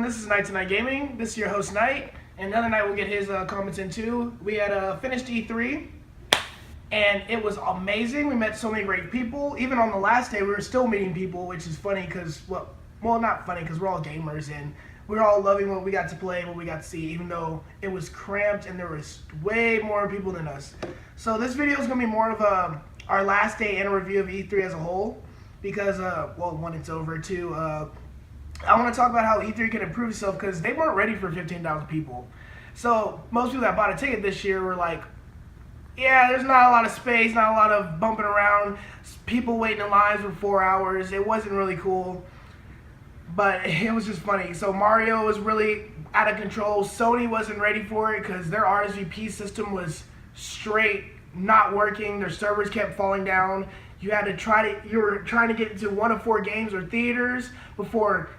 This is Night to Night Gaming. This is your host, Knight. And the other night we'll get his comments in too. We had finished E3, and it was amazing. We met so many great people. Even on the last day, we were still meeting people, which is funny because, well, not funny because we're all gamers, and we were all loving what we got to play, what we got to see, even though it was cramped and there was way more people than us. So this video is going to be more of our last day and a review of E3 as a whole, because, one, it's over, two, I want to talk about how E3 can improve itself because they weren't ready for 15,000 people. So most people that bought a ticket this year were like, yeah, there's not a lot of space, not a lot of bumping around, people waiting in lines for 4 hours. It wasn't really cool, but it was just funny. So Mario was really out of control. Sony wasn't ready for it because their RSVP system was straight not working. Their servers kept falling down. You were trying to get into one of 4 games or theaters before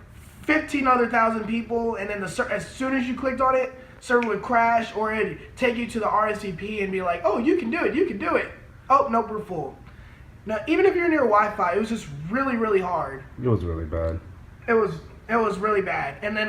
15 other thousand people, and then as soon as you clicked on it, server would crash, or it'd take you to the RSVP and be like, oh, you can do it, you can do it. Oh, nope, we're full. Now, even if you're near Wi-Fi, it was just really, really hard. It was really bad. It was really bad. And then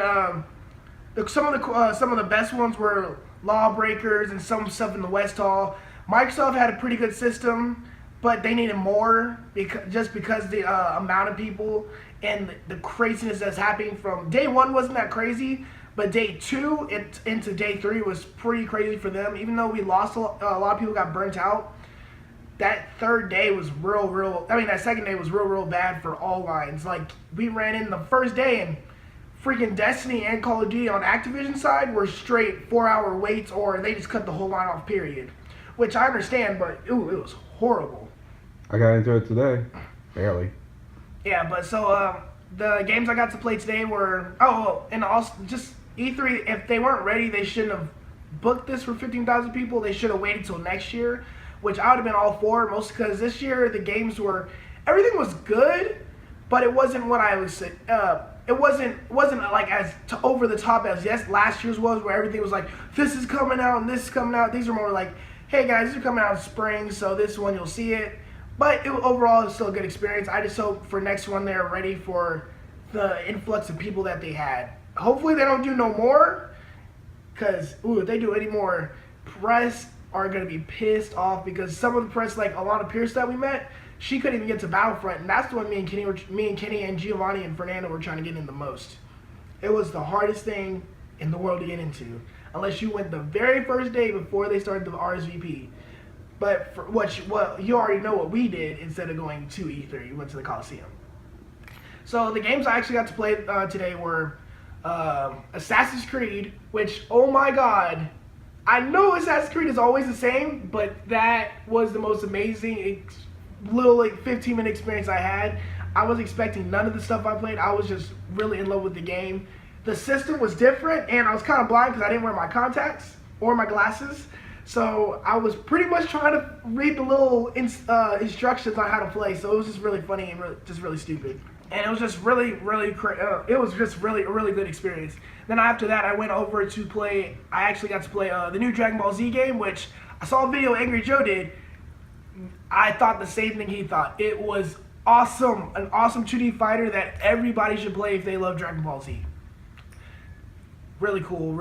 some of the best ones were Lawbreakers and some stuff in the West Hall. Microsoft had a pretty good system, but they needed more because the amount of people and the craziness that's happening from day 1 wasn't that crazy, but day 2 into day 3 was pretty crazy for them. Even though we lost a lot of people got burnt out, that third day was that second day was real bad for all lines. Like, we ran in the first day and freaking Destiny and Call of Duty on Activision side were straight 4-hour waits, or they just cut the whole line off, period. Which I understand, but it was horrible. I got into it today. Barely. Yeah, but so the games I got to play today were and also just E3. If they weren't ready, they shouldn't have booked this for 15,000 people. They should have waited till next year, which I would have been all for. Mostly because this year the games everything was good, but it wasn't what I was. It wasn't like as over the top as last year's was, where everything was like, this is coming out and this is coming out. These are more like, hey guys, these are coming out in spring, so this one you'll see it. But overall, it's still a good experience. I just hope for next one they're ready for the influx of people that they had. Hopefully they don't do no more, because if they do any more, press are going to be pissed off, because some of the press, like Alana Pierce that we met, she couldn't even get to Battlefront, and that's the one me and Kenny and Giovanni and Fernando were trying to get in the most. It was the hardest thing in the world to get into, unless you went the very first day before they started the RSVP. But for what you already know what we did instead of going to E3, we went to the Coliseum. So the games I actually got to play today were Assassin's Creed, which, oh my god, I know Assassin's Creed is always the same, but that was the most amazing little 15-minute experience I had. I was expecting none of the stuff I played. I was just really in love with the game. The system was different, and I was kind of blind because I didn't wear my contacts or my glasses. So I was pretty much trying to read the little instructions on how to play. So it was just really funny and just really stupid. And it was just really a really good experience. Then after that, I went over to play. I actually got to play the new Dragon Ball Z game, which I saw a video Angry Joe did. I thought the same thing he thought. It was awesome, an awesome 2D fighter that everybody should play if they love Dragon Ball Z. Really cool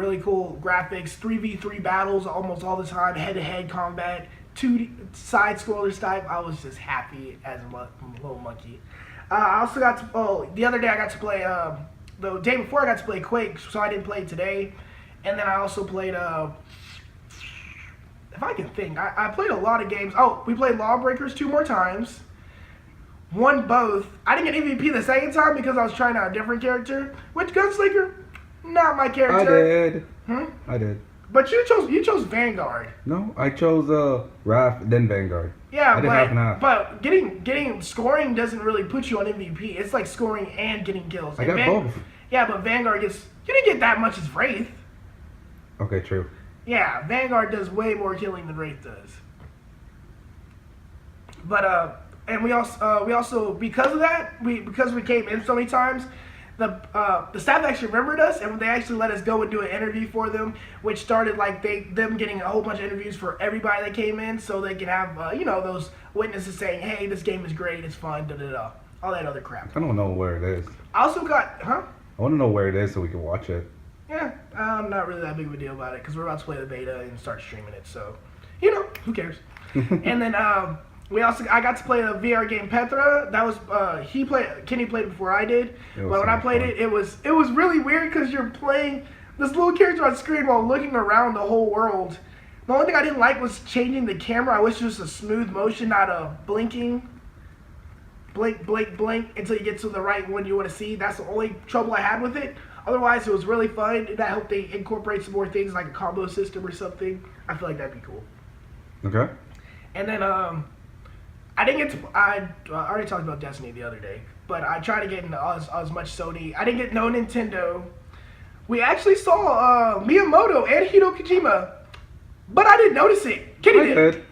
graphics, 3v3 battles almost all the time, head-to-head combat, 2D side-scrollers type. I was just happy as a little monkey. I also got to, the other day I got to play, the day before I got to play Quake, so I didn't play today. And then I also played, if I can think, I played a lot of games. Oh, we played Lawbreakers 2 more times. Won both. I didn't get MVP the second time because I was trying out a different character. Which Gunslinger? Not my character. I did. But you chose Vanguard. No, I chose Wrath, then Vanguard. Yeah, I did half and half. But getting scoring doesn't really put you on MVP. It's like scoring and getting kills. I got both. Yeah, but Vanguard you didn't get that much as Wraith. Okay, true. Yeah, Vanguard does way more killing than Wraith does. But and we also because of that, because we came in so many times, the staff actually remembered us, and they actually let us go and do an interview for them, which started like them getting a whole bunch of interviews for everybody that came in, so they can have those witnesses saying, hey, this game is great, it's fun, all that other crap. I don't know where it is. I also got I want to know where it is so we can watch it. Yeah, I'm not really that big of a deal about it because we're about to play the beta and start streaming it. So, you know, who cares? And then I got to play a VR game Petra. That was Kenny played it before I did. But when I played it was really weird because you're playing this little character on screen while looking around the whole world. The only thing I didn't like was changing the camera. I wish it was a smooth motion, not a blinking. Blink, blink, blink until you get to the right one you want to see. That's the only trouble I had with it. Otherwise, it was really fun. And I hope they incorporate some more things like a combo system or something. I feel like that'd be cool. Okay. And then I didn't get to. I already talked about Destiny the other day, but I tried to get into as much Sony. I didn't get no Nintendo. We actually saw Miyamoto and Hideo Kojima, but I didn't notice it. Kenny did.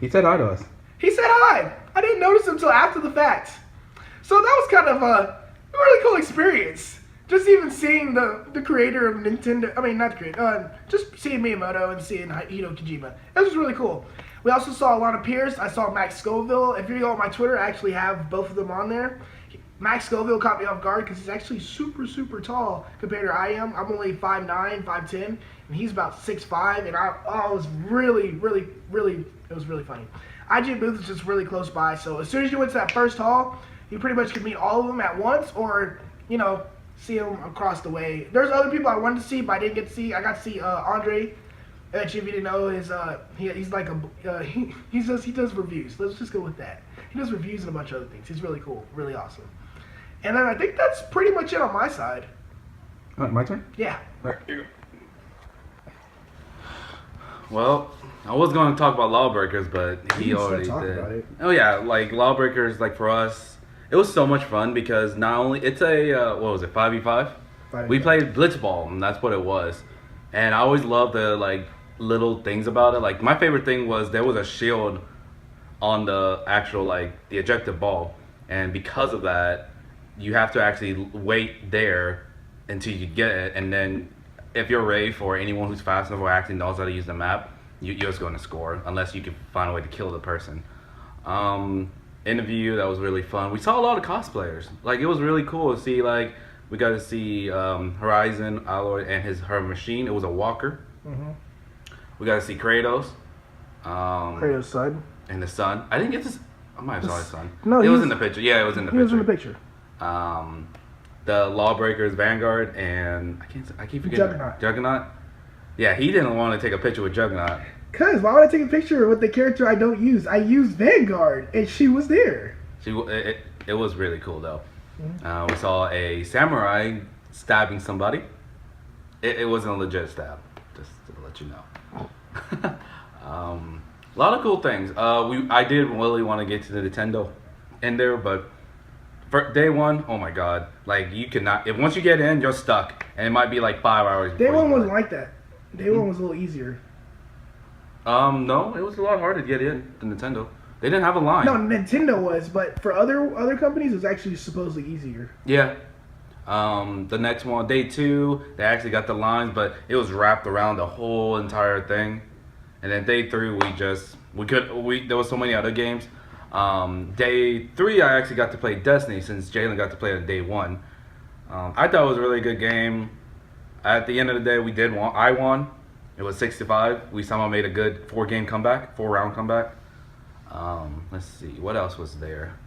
He said hi to us. He said hi. I didn't notice him until after the fact. So that was kind of a really cool experience. Just even seeing the creator of Nintendo. I mean, not the creator. Just seeing Miyamoto and seeing Hideo Kojima. That was really cool. We also saw Alana Pierce. I saw Max Scoville. If you go on my Twitter, I actually have both of them on there. Max Scoville caught me off guard because he's actually super, super tall compared to I am. I'm only 5'9", 5'10", and he's about 6'5", and it was really, really, really, it was really funny. IG booth is just really close by, so as soon as you went to that first hall, you pretty much could meet all of them at once, or, you know, see them across the way. There's other people I wanted to see, but I didn't get to see. I got to see Andre. Actually, if you didn't know, he's like he does reviews. Let's just go with that. He does reviews and a bunch of other things. He's really cool, really awesome. And then I think that's pretty much it on my side. All right, my turn? Yeah. Right, here you go. Well, I was going to talk about Lawbreakers, but he already did. About it. Oh yeah, like Lawbreakers, like for us, it was so much fun because not only it's a what was it, 5v5? We played Blitzball, and that's what it was. And I always loved the like little things about it. Like my favorite thing was there was a shield on the actual like the ejected ball, and because of that, you have to actually wait there until you get it, and then if you're Rafe or anyone who's fast enough or actually knows how to use the map, you're just going to score unless you can find a way to kill the person. Interview, that was really fun. We saw a lot of cosplayers. Like it was really cool to see. Like we got to see Horizon, Alloy, and her machine. It was a walker. Mm-hmm. We got to see Kratos. Kratos' son. And the son. I didn't get this. I might have saw his son. No, it was in the picture. Yeah, it was in the picture. He was in the picture. The Lawbreakers, Vanguard, and I keep forgetting Juggernaut. Yeah, he didn't want to take a picture with Juggernaut. Cause why would I take a picture with the character I don't use? I use Vanguard, and she was there. It was really cool though. Mm-hmm. We saw a samurai stabbing somebody. It wasn't a legit stab, just to let you know. A lot of cool things. I did really want to get to the Nintendo in there, but for day one, oh my god! Like you cannot. If once you get in, you're stuck, and it might be like 5 hours. Day one wasn't like that. Day one was a little easier. No, it was a lot harder to get in the Nintendo. They didn't have a line. No, Nintendo was, but for other companies, it was actually supposedly easier. Yeah. The next one, day two, they actually got the lines, but it was wrapped around the whole entire thing. And then day three, there was so many other games. Day three, I actually got to play Destiny since Jalen got to play it on day one. I thought it was a really good game. At the end of the day, I won. It was 6-5. We somehow made a good 4-round comeback. Let's see, what else was there?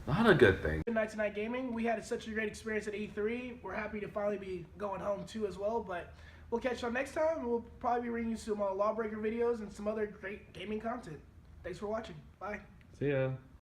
A lot of good things. Good night tonight gaming. We had such a great experience at E3. We're happy to finally be going home too as well, but we'll catch y'all next time. We'll probably be bringing you some Lawbreaker videos and some other great gaming content. Thanks for watching. Bye. See ya.